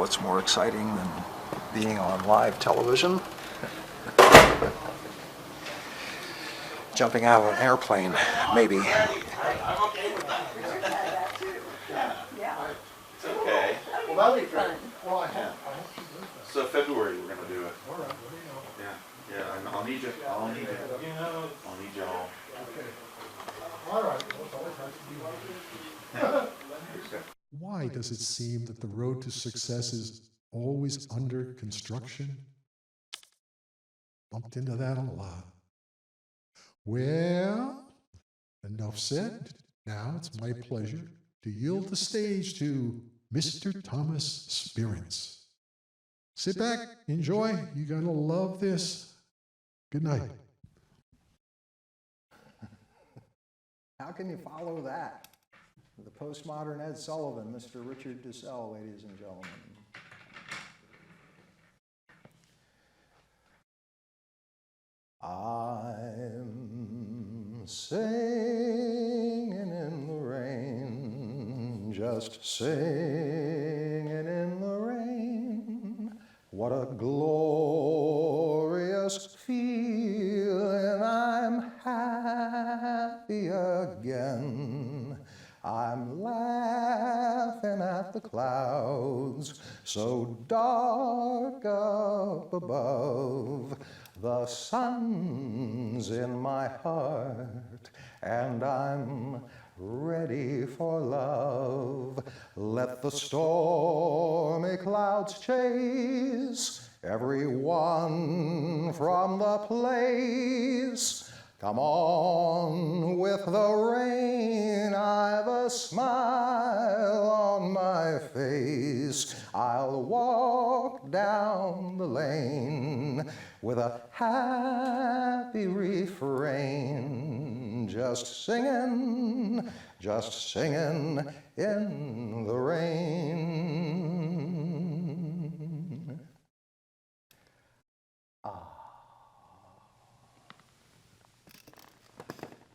what's more exciting than being on live television. Jumping out of an airplane, maybe. I'm okay with that. Richard had that too. Yeah. It's okay. Well, that'll be fun. Well, I have. So February we're gonna do it. All right, what do you know? Yeah, yeah. And I'll need you. I'll need you. I'll need you all. Okay. All right, well, it's always nice to be with you. Why does it seem that the road to success is always under construction? Bumped into that a lot. Well, enough said. Now it's my pleasure to yield the stage to Mr. Thomas Spearance. Sit back, enjoy. You're going to love this. Good night. How can you follow that? The postmodern Ed Sullivan, Mr. Richard Dussell, ladies and gentlemen. I'm singing in the rain, just singing in the rain. What a glorious feeling, I'm happy again. I'm laughing at the clouds so dark up above. The sun's in my heart and I'm ready for love. Let the stormy clouds chase everyone from the place. Come on with the rain, I've a smile on my face. I'll walk down the lane with a happy refrain, just singing in the rain.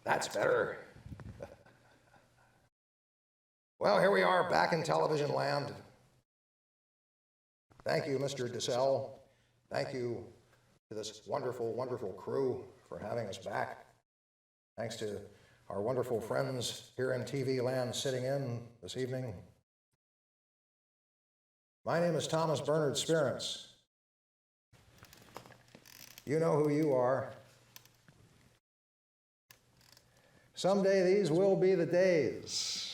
That's better. Well, here we are back in television land. Thank you, Mr. Dussell. Thank you to this wonderful, wonderful crew for having us back. Thanks to our wonderful friends here in TV land sitting in this evening. My name is Thomas Bernard Spearance. You know who you are. Someday these will be the days.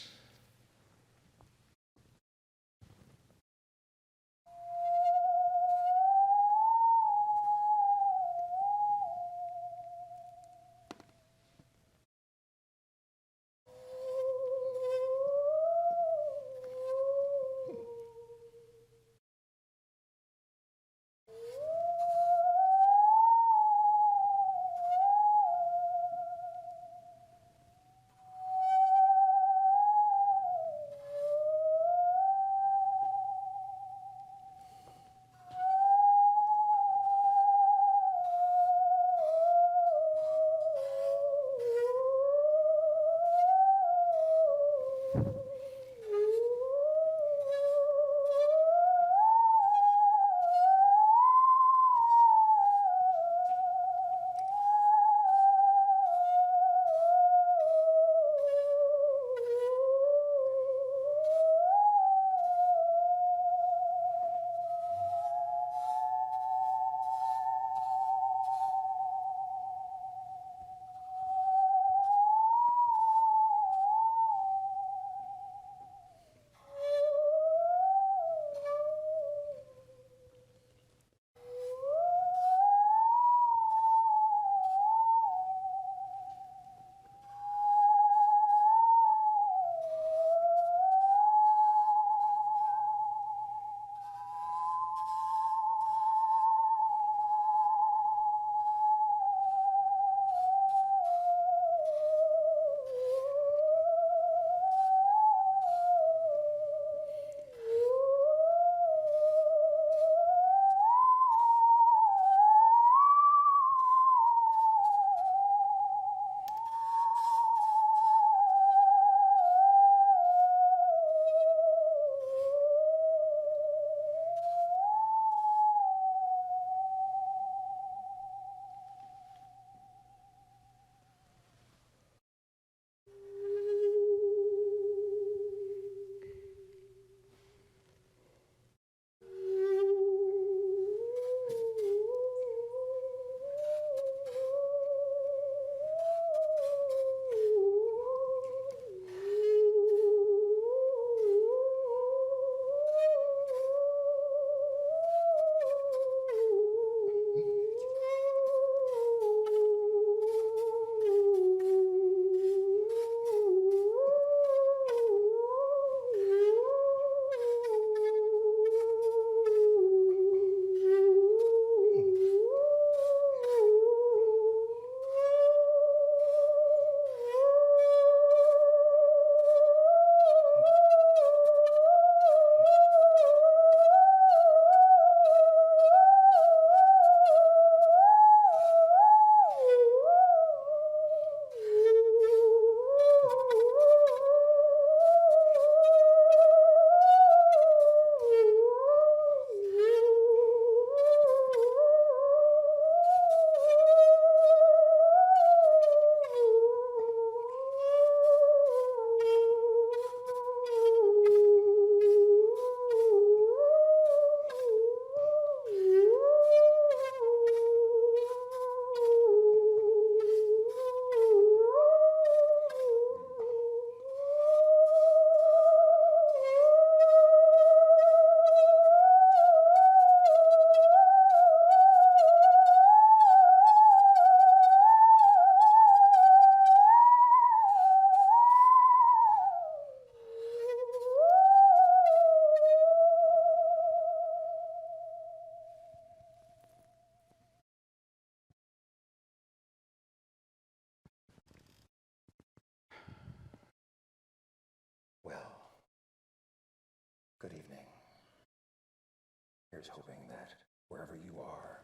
Here's hoping that wherever you are,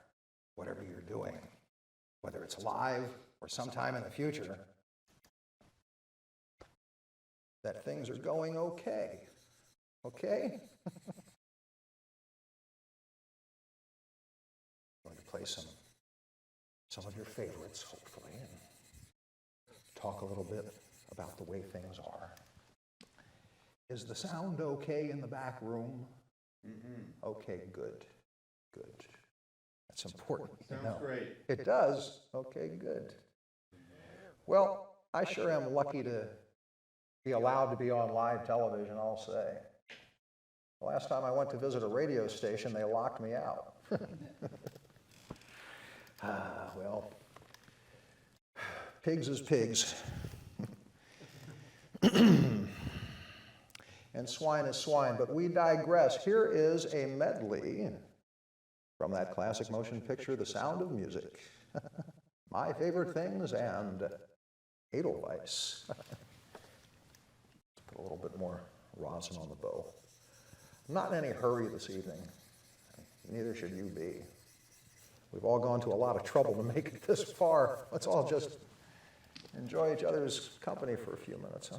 whatever you're doing, whether it's live or sometime in the future, that things are going okay. Okay? I'm going to play some of your favorites, hopefully, and talk a little bit about the way things are. Is the sound okay in the back room? Mm-hmm. Okay, good. Good. That's important. Sounds great. It does? Okay, good. Well, I sure am lucky to be allowed to be on live television, I'll say. The last time I went to visit a radio station, they locked me out. Well, pigs is pigs. And swine is swine, but we digress. Here is a medley from that classic motion picture, The Sound of Music. My Favorite Things and Edelweiss. Let's put a little bit more rosin on the bow. I'm not in any hurry this evening. Neither should you be. We've all gone to a lot of trouble to make it this far. Let's all just enjoy each other's company for a few minutes, huh?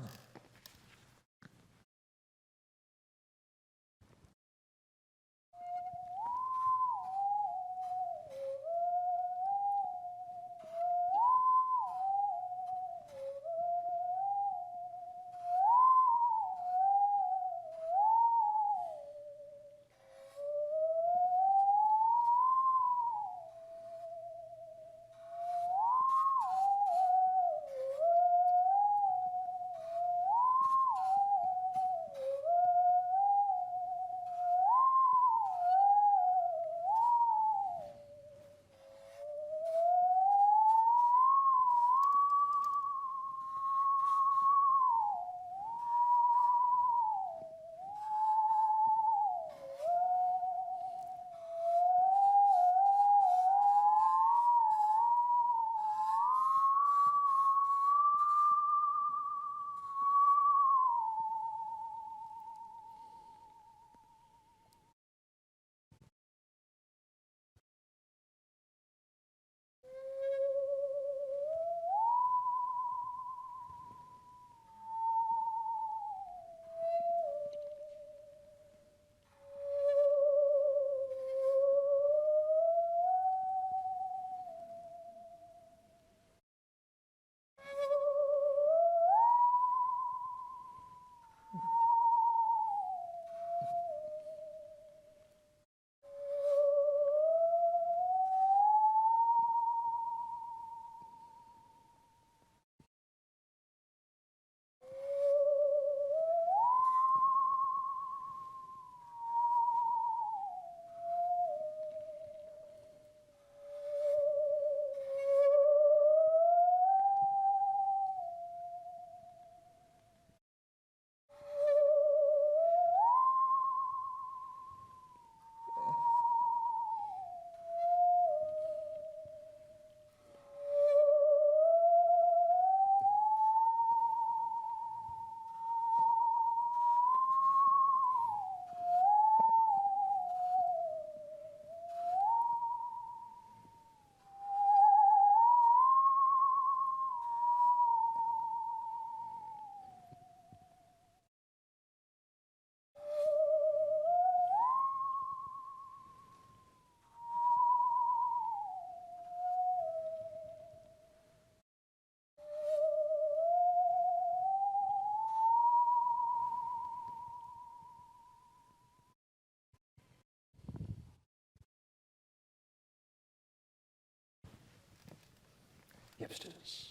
Hipsters.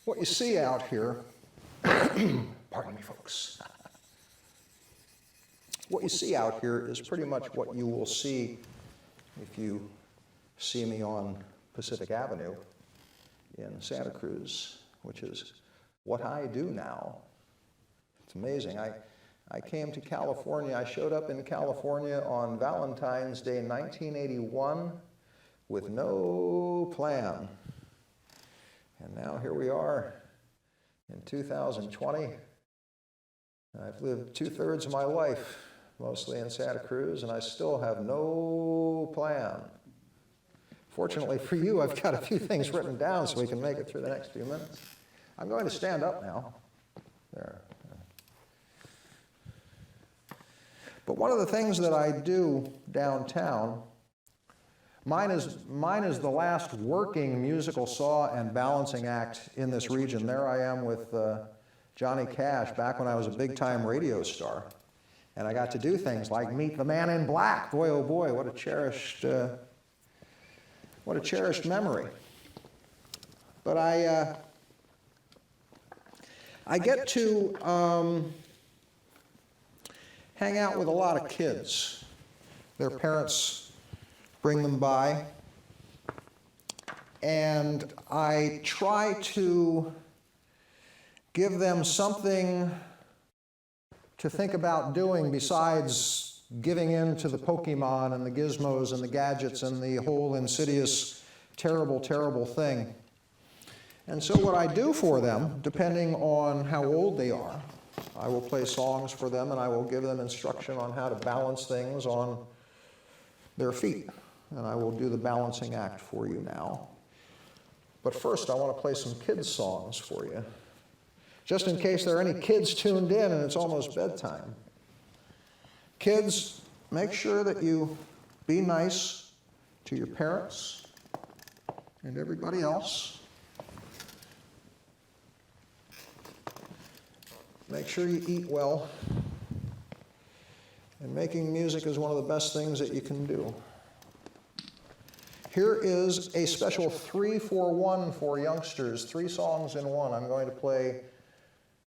What you see out here, pardon me, folks. What you see out here is pretty much what you will see if you see me on Pacific Avenue in Santa Cruz, which is what I do now. It's amazing. I came to California, I showed up in California on Valentine's Day 1981 with no plan. And now here we are in 2020. I've lived 2/3 of my life, mostly in Santa Cruz, and I still have no plan. Fortunately for you, I've got a few things written down so we can make it through the next few minutes. I'm going to stand up now. There. But one of the things that I do downtown, mine is the last working musical saw and balancing act in this region. There I am with Johnny Cash back when I was a big-time radio star. And I got to do things like meet the man in black. Boy, oh boy, what a cherished memory. But I get to hang out with a lot of kids. Their parents bring them by. And I try to give them something to think about doing besides giving in to the Pokemon and the gizmos and the gadgets and the whole insidious, terrible, terrible thing. And so what I do for them, depending on how old they are, I will play songs for them and I will give them instruction on how to balance things on their feet. And I will do the balancing act for you now. But first I want to play some kids' songs for you, just in case there are any kids tuned in and it's almost bedtime. Kids, make sure that you be nice to your parents and everybody else. Make sure you eat well. And making music is one of the best things that you can do. Here is a special 3-for-1 for youngsters, 3 songs in one. I'm going to play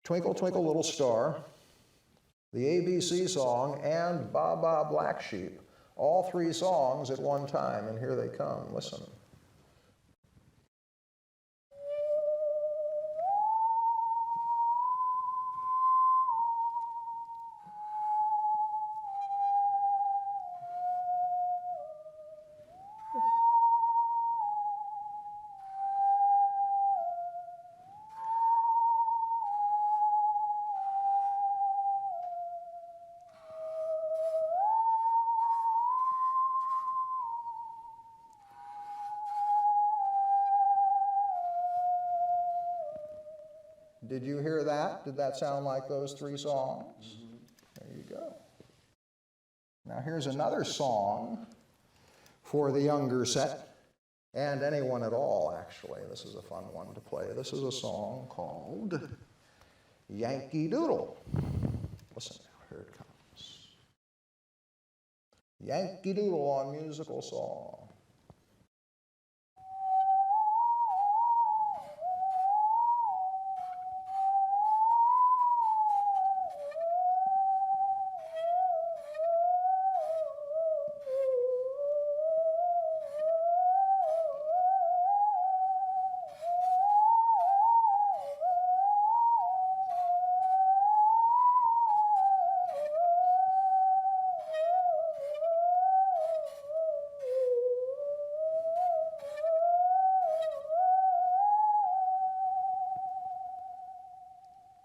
Twinkle, Twinkle, Little Star, the ABC song, and Ba Ba Black Sheep. All 3 songs at one time, and here they come. Listen. Did you hear that? Did that sound like those 3 songs? Mm-hmm. There you go. Now here's another song for the younger set, and anyone at all, actually. This is a fun one to play. This is a song called Yankee Doodle. Listen now, here it comes. Yankee Doodle on musical song.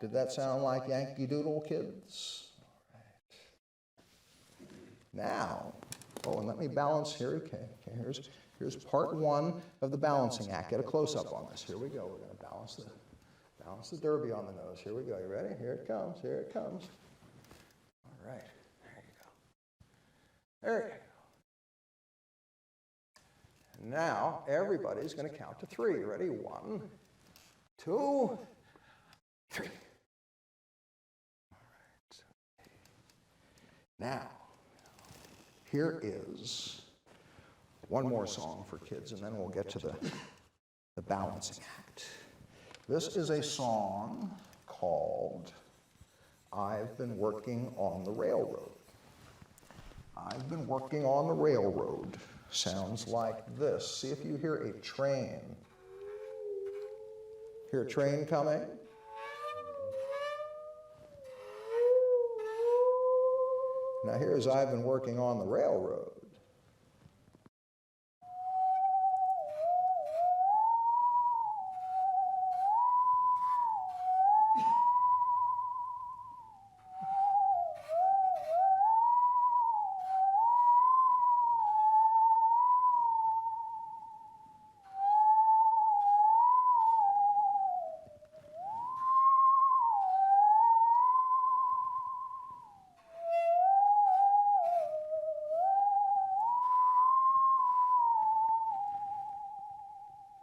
Did that sound like Yankee Doodle, kids? All right. Now, and let me balance here. Okay, here's part 1 of the balancing act. Get a close-up on this. Here we go. We're going to balance the derby on the nose. Here we go. You ready? Here it comes. Here it comes. All right. There you go. There you go. Now, everybody's going to count to 3. Ready? 1, 2, 3. Now, here is one more song for kids, and then we'll get to the balancing act. This is a song called I've Been Working on the Railroad. I've been working on the railroad. Sounds like this. See if you hear a train. Hear a train coming? Now here's I've been working on the railroad.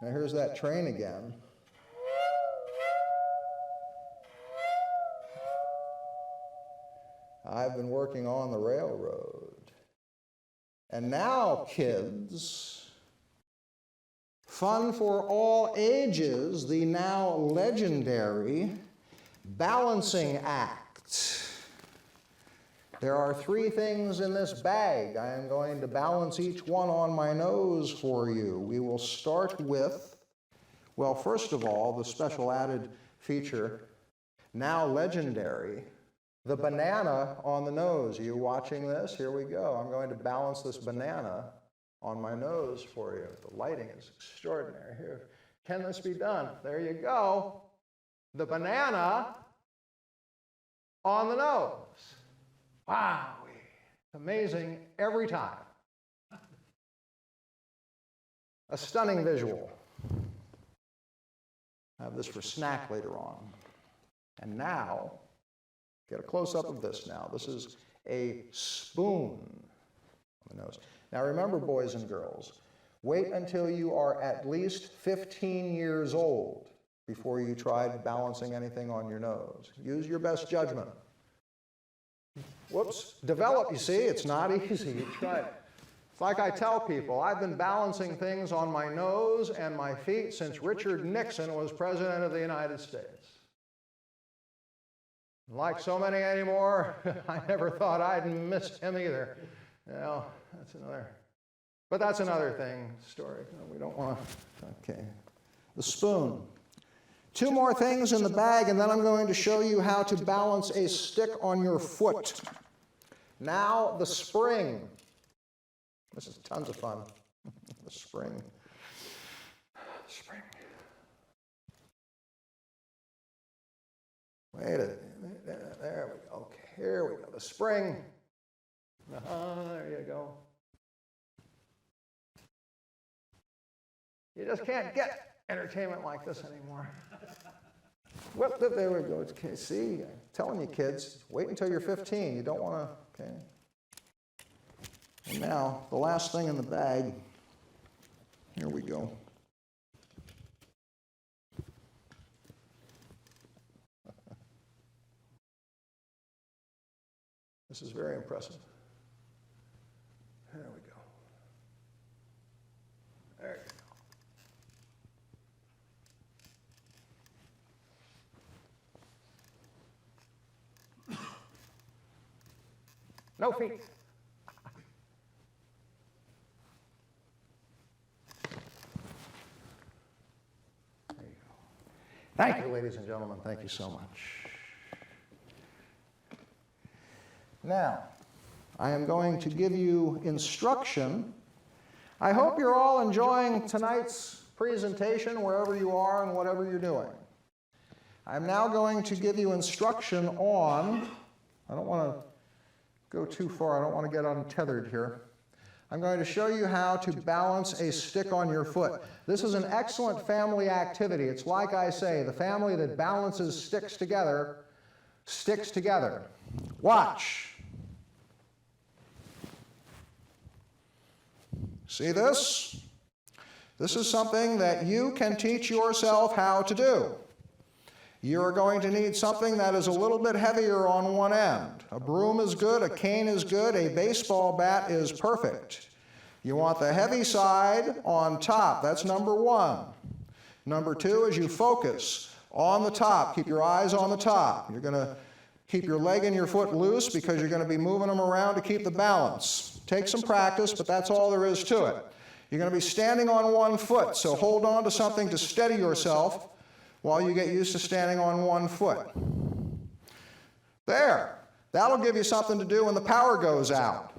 Now here's that train again. I've been working on the railroad. And now, kids, fun for all ages, the now legendary balancing act. There are 3 things in this bag. I am going to balance each one on my nose for you. We will start with, well, first of all, the special added feature, now legendary, the banana on the nose. Are you watching this? Here we go. I'm going to balance this banana on my nose for you. The lighting is extraordinary here. Can this be done? There you go. The banana on the nose. Wow, it's amazing every time. A stunning visual. I have this for snack later on. And now, get a close-up of this now. This is a spoon on the nose. Now remember, boys and girls, wait until you are at least 15 years old before you try balancing anything on your nose. Use your best judgment. Whoops, develop, you see, it's not easy. You try it. It's like I tell people, I've been balancing things on my nose and my feet since Richard Nixon was President of the United States. Like so many anymore, I never thought I'd miss him either. Well, that's another thing, story. We don't want to, okay. The spoon. 2 more things in the bag, and then I'm going to show you how to balance a stick on your foot. Now, the spring. This is tons of fun. The spring. Spring. Wait a minute. There we go. Okay, here we go. The spring. There you go. You just can't get entertainment like this anymore. Well, there we go. Okay, see, I'm telling you, kids, wait until you're 15. You don't want to, okay. And now, the last thing in the bag. Here we go. This is very impressive. There we go. There you go. No feet. There you go. Thank you, ladies and gentlemen. Thank you so much. Now, I am going to give you instruction. I hope you're all enjoying tonight's presentation wherever you are and whatever you're doing. I'm now going to give you instruction on, I don't want to go too far, I don't want to get untethered here. I'm going to show you how to balance a stick on your foot. This is an excellent family activity. It's like I say, the family that balances sticks together, sticks together. Watch. See this? This is something that you can teach yourself how to do. You're going to need something that is a little bit heavier on one end. A broom is good, a cane is good, a baseball bat is perfect. You want the heavy side on top. That's number 1. Number 2 is you focus on the top. Keep your eyes on the top. You're going to keep your leg and your foot loose because you're going to be moving them around to keep the balance. Take some practice, but that's all there is to it. You're going to be standing on one foot, so hold on to something to steady yourself while you get used to standing on one foot. There. That'll give you something to do when the power goes out.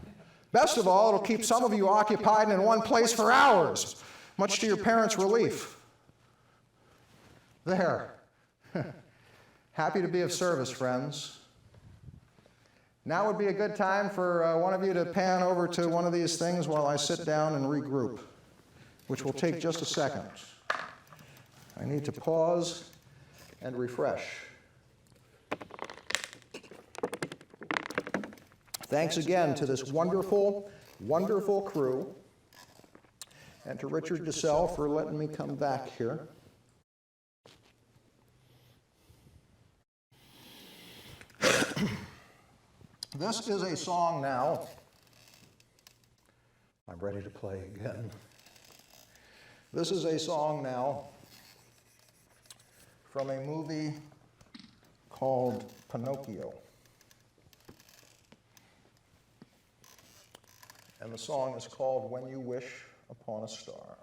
Best of all, it'll keep some of you occupied in one place for hours, much to your parents' relief. There. Happy to be of service, friends. Now would be a good time for one of you to pan over to one of these things while I sit down and regroup, which will take just a second. I need to pause and refresh. Thanks again to this wonderful, wonderful crew. and to Richard Dussell for letting me come back here. This is a song now. I'm ready to play again. This is a song now from a movie called Pinocchio. And the song is called When You Wish Upon a Star.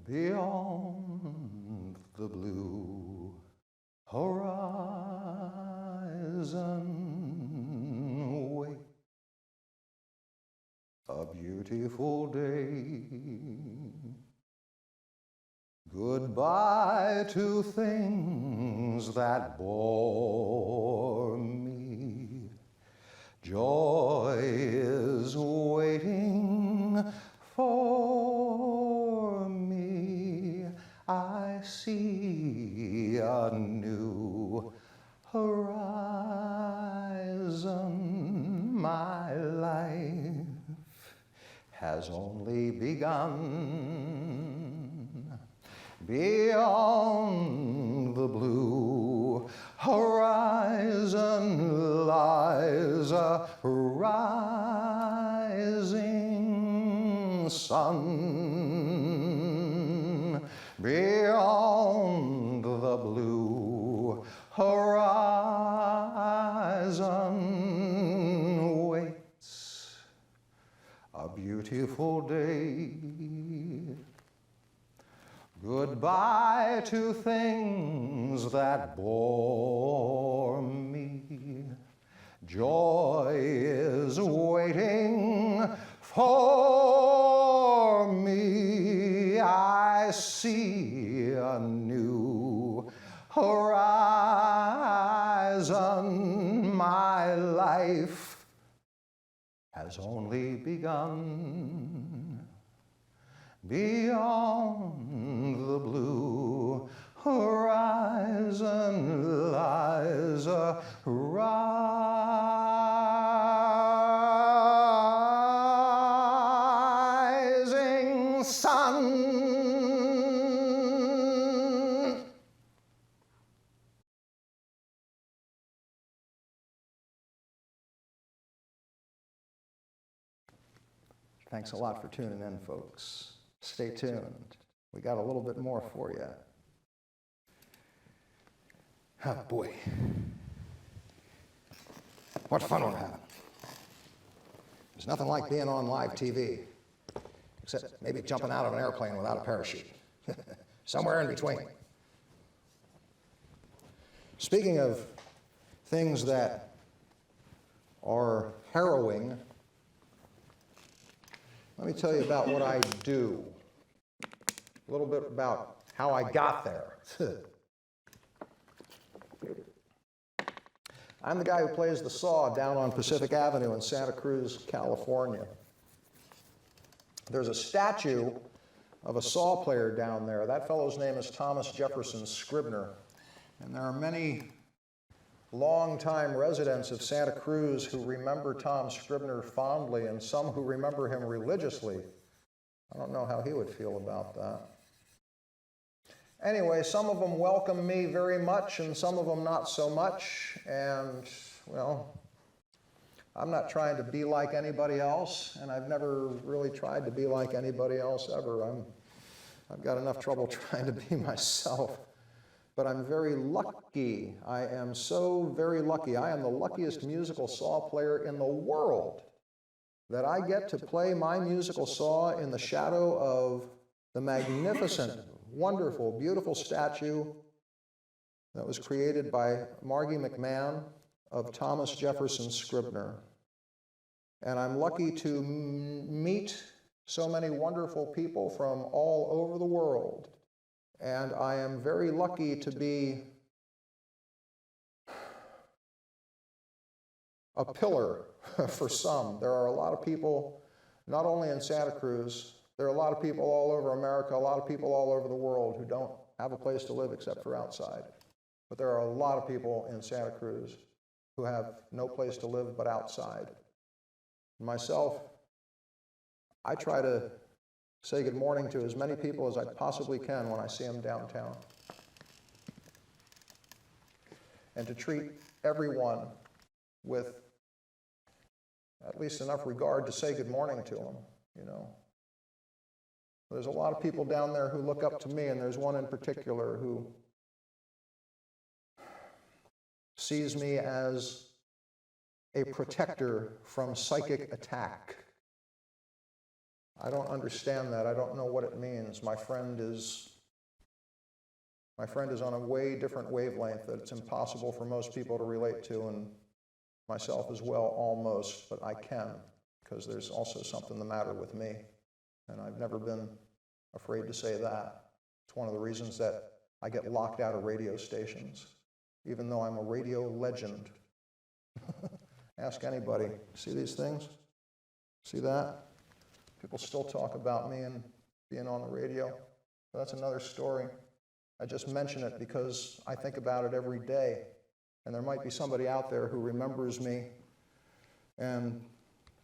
Beyond the blue horizon wait a beautiful day. Goodbye to things that bore me. Joy is waiting for me. I see a new horizon. My life has only begun. Beyond the blue horizon lies a rising sun. Beyond the blue horizon waits a beautiful day. Goodbye to things that bore me. Joy is waiting for me. I see a new horizon. My life has only begun. Beyond the blue horizon lies a rising sun. Thanks a lot for tuning in, folks. Stay tuned. We got a little bit more for you. Oh, boy. What fun we're having. There's nothing like being on live TV, except maybe jumping out of an airplane without a parachute. Somewhere in between. Speaking of things that are harrowing, let me tell you about what I do. a little bit about how I got there. I'm the guy who plays the saw down on Pacific Avenue in Santa Cruz, California. There's a statue of a saw player down there. That fellow's name is Thomas Jefferson Scribner. And there are many longtime residents of Santa Cruz who remember Tom Scribner fondly and some who remember him religiously. I don't know how he would feel about that. Anyway, some of them welcome me very much and some of them not so much. And, well, I'm not trying to be like anybody else, and I've never really tried to be like anybody else ever. I've got enough trouble trying to be myself. But I'm very lucky. I am so very lucky. I am the luckiest musical saw player in the world that I get to play my musical saw in the shadow of the magnificent, wonderful, beautiful statue that was created by Margie McMahon of Thomas Jefferson Scribner. And I'm lucky to meet so many wonderful people from all over the world. And I am very lucky to be a pillar for some. There are a lot of people, not only in Santa Cruz, there are a lot of people all over America, a lot of people all over the world who don't have a place to live except for outside. But there are a lot of people in Santa Cruz who have no place to live but outside. Myself, I try to say good morning to as many people as I possibly can when I see them downtown. And to treat everyone with at least enough regard to say good morning to them, you know. There's a lot of people down there who look up to me, and there's one in particular who sees me as a protector from psychic attack. I don't understand that. I don't know what it means. My friend is on a way different wavelength that it's impossible for most people to relate to, and myself as well, almost, but I can, because there's also something the matter with me, and I've never been afraid to say that. It's one of the reasons that I get locked out of radio stations, even though I'm a radio legend. Ask anybody. See these things? See that? People still talk about me and being on the radio. But that's another story. I just mention it because I think about it every day. And there might be somebody out there who remembers me. And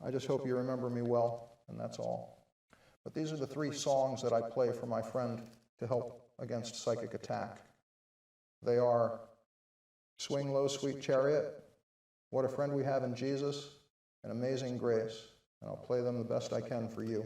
I just hope you remember me well, and that's all. But these are the 3 songs that I play for my friend to help against psychic attack. They are Swing Low, Sweet Chariot, What a Friend We Have in Jesus, and Amazing Grace. And I'll play them the best I can for you.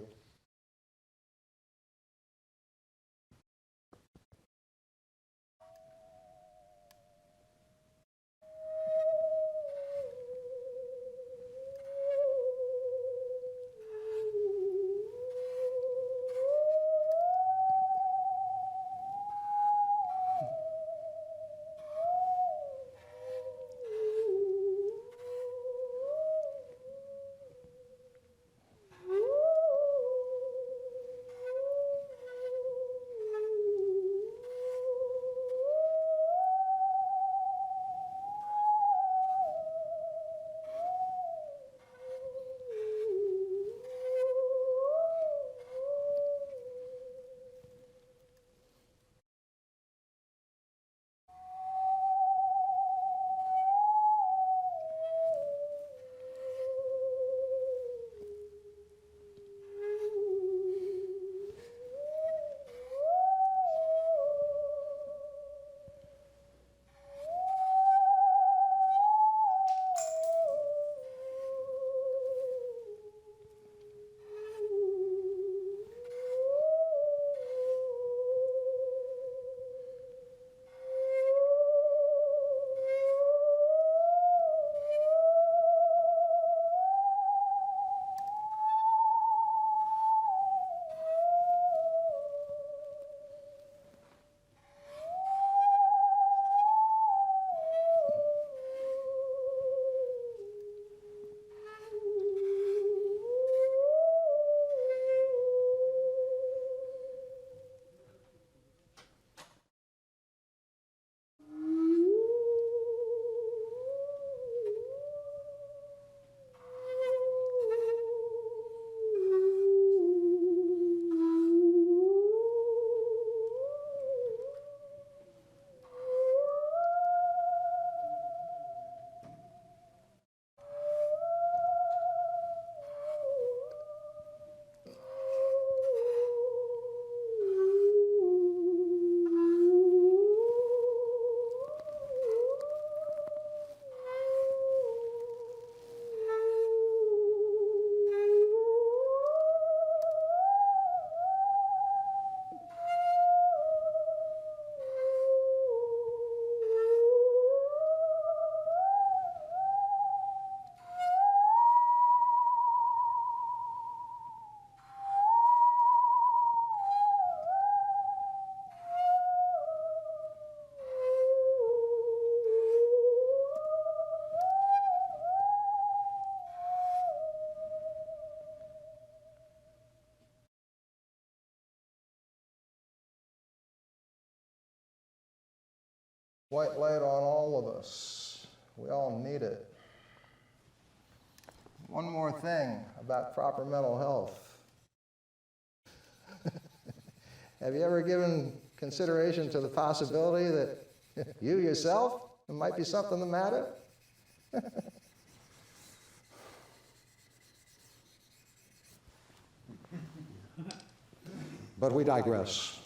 white light on all of us. We all need it. One more thing about proper mental health. Have you ever given consideration to the possibility that you yourself, there might be something the matter? But we digress.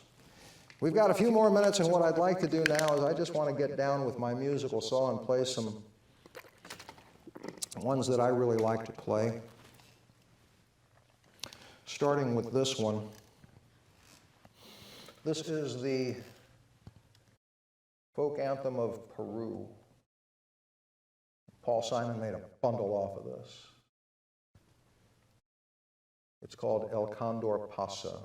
We've got a few more minutes, and what I'd like to do now is I just want to get down with my musical saw and play some ones that I really like to play. Starting with this one. This is the folk anthem of Peru. Paul Simon made a bundle off of this. It's called El Condor Pasa.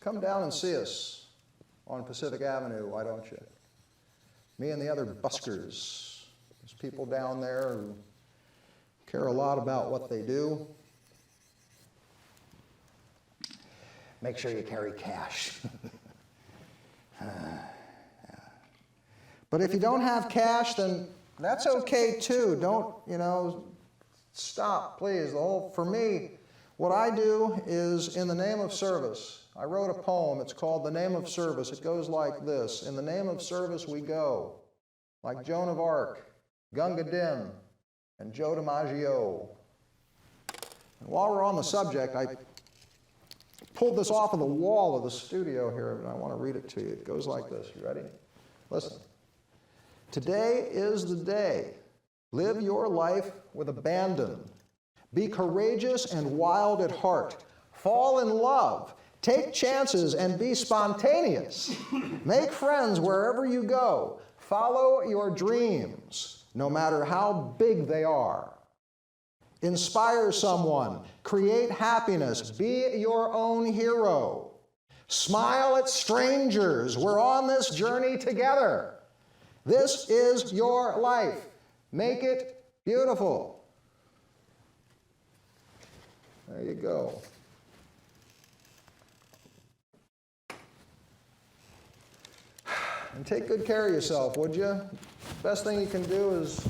Come down and see us on Pacific Avenue, why don't you? Me and the other buskers. There's people down there who care a lot about what they do. Make sure you carry cash. But if you don't have cash, then that's okay too. Don't, stop, please. For me, what I do is in the name of service. I wrote a poem. It's called The Name of Service. It goes like this. In the name of service we go, like Joan of Arc, Gunga Din, and Joe DiMaggio. And while we're on the subject, I pulled this off of the wall of the studio here, and I want to read it to you. It goes like this. You ready? Listen. Today is the day. Live your life with abandon. Be courageous and wild at heart. Fall in love. Take chances and be spontaneous. Make friends wherever you go. Follow your dreams, no matter how big they are. Inspire someone. Create happiness. Be your own hero. Smile at strangers. We're on this journey together. This is your life. Make it beautiful. There you go. And take good care of yourself, would you? Best thing you can do is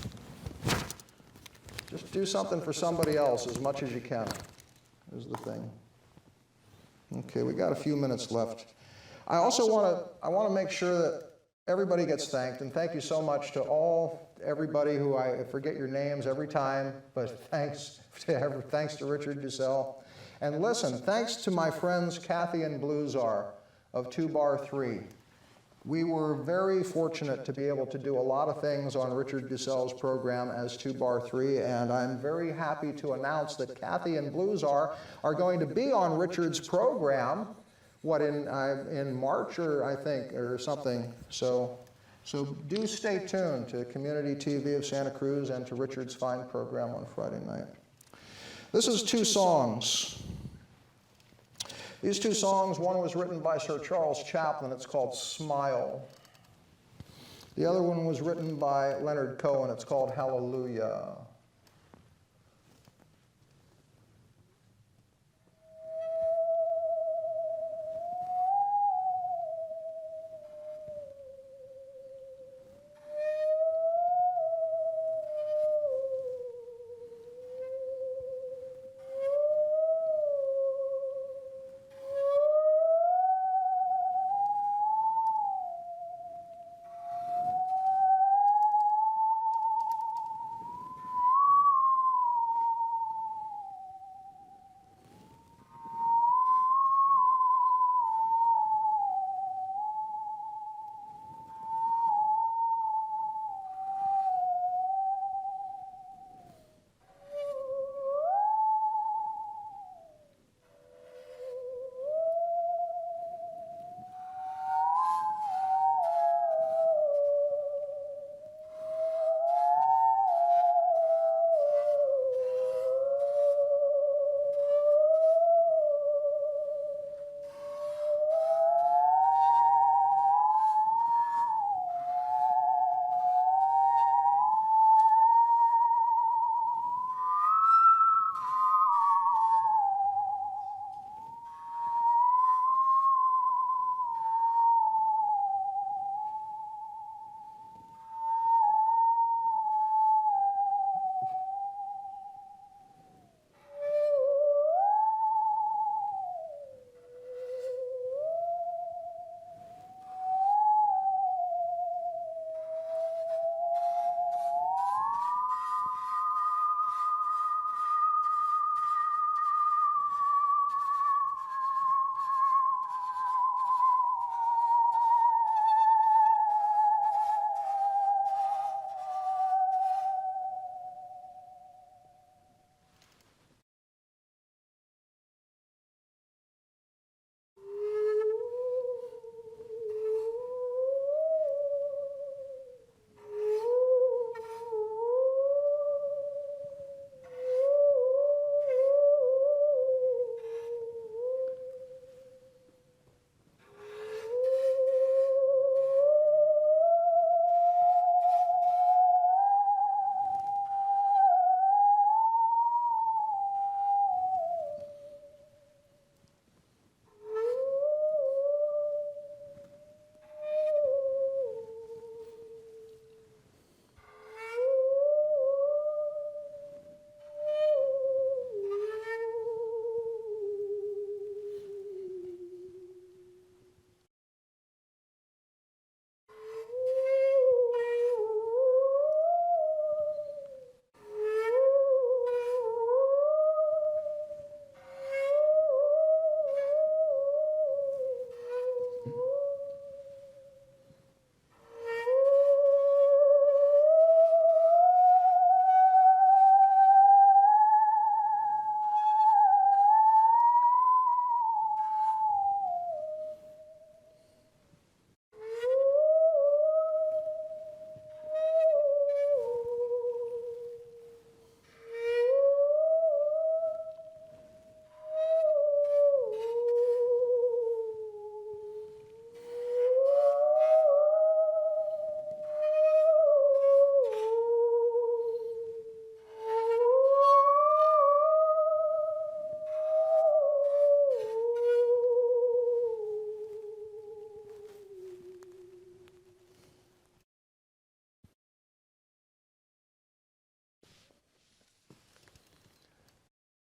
just do something for somebody else as much as you can, is the thing. Okay, we got a few minutes left. I also want to make sure that everybody gets thanked, and thank you so much to everybody who I forget your names every time, but thanks to Richard Dussell. And listen, thanks to my friends Kathy and Bluesar of 2 Bar 3. We were very fortunate to be able to do a lot of things on Richard Dussell's program as 2 Bar 3, and I'm very happy to announce that Kathy and Bluesar are going to be on Richard's program, in March, I think, or something. So do stay tuned to Community TV of Santa Cruz and to Richard's fine program on Friday night. This is 2 songs. These 2 songs, one was written by Sir Charles Chaplin. It's called Smile. The other one was written by Leonard Cohen. It's called Hallelujah.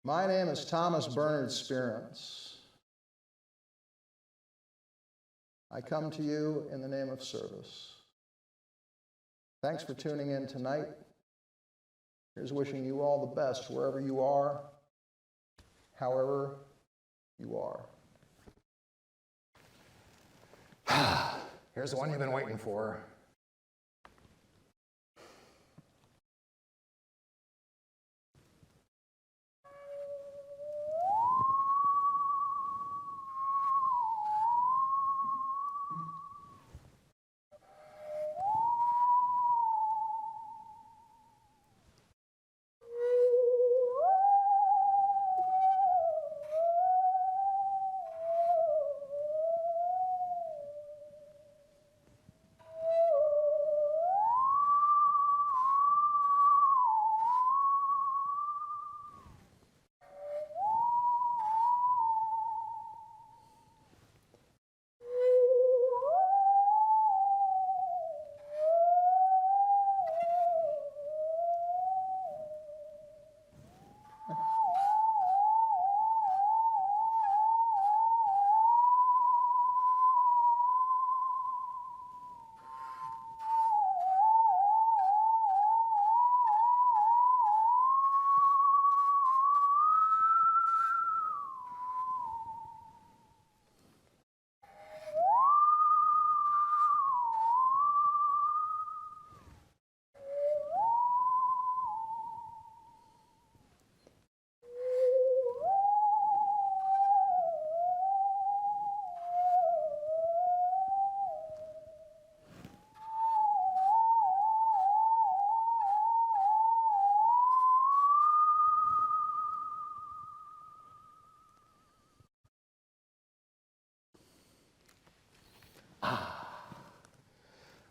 My name is Thomas Bernard Spearance. I come to you in the name of service. Thanks for tuning in tonight. Here's wishing you all the best wherever you are, however you are. Here's the one you've been waiting for.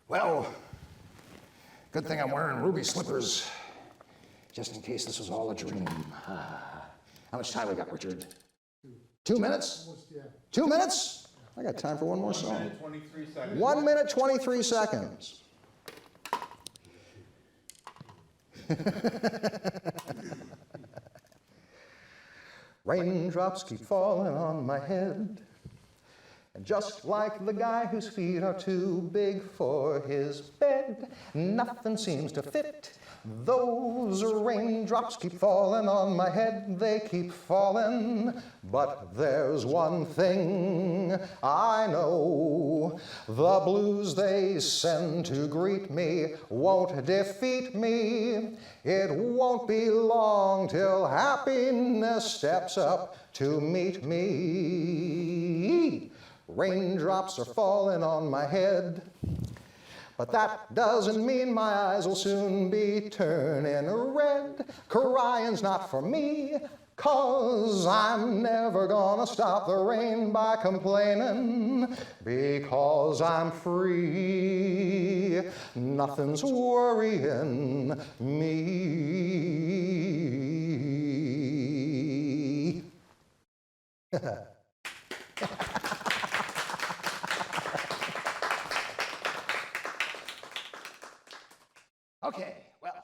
Well, good thing I'm wearing ruby slippers, just in case this was all a dream. How much time we got, Richard? 2 minutes? 2 minutes? I got time for one more song. 1 minute, 23 seconds. 1 minute, 23 seconds. Raindrops keep falling on my head. And just like the guy whose feet are too big for his bed, nothing seems to fit. Those raindrops keep falling on my head, they keep falling. But there's one thing I know, the blues they send to greet me won't defeat me. It won't be long till happiness steps up to meet me. Raindrops are falling on my head, but that doesn't mean my eyes will soon be turning red. Crying's not for me, 'cause I'm never gonna stop the rain by complaining, because I'm free. Nothing's worrying me. Okay, well,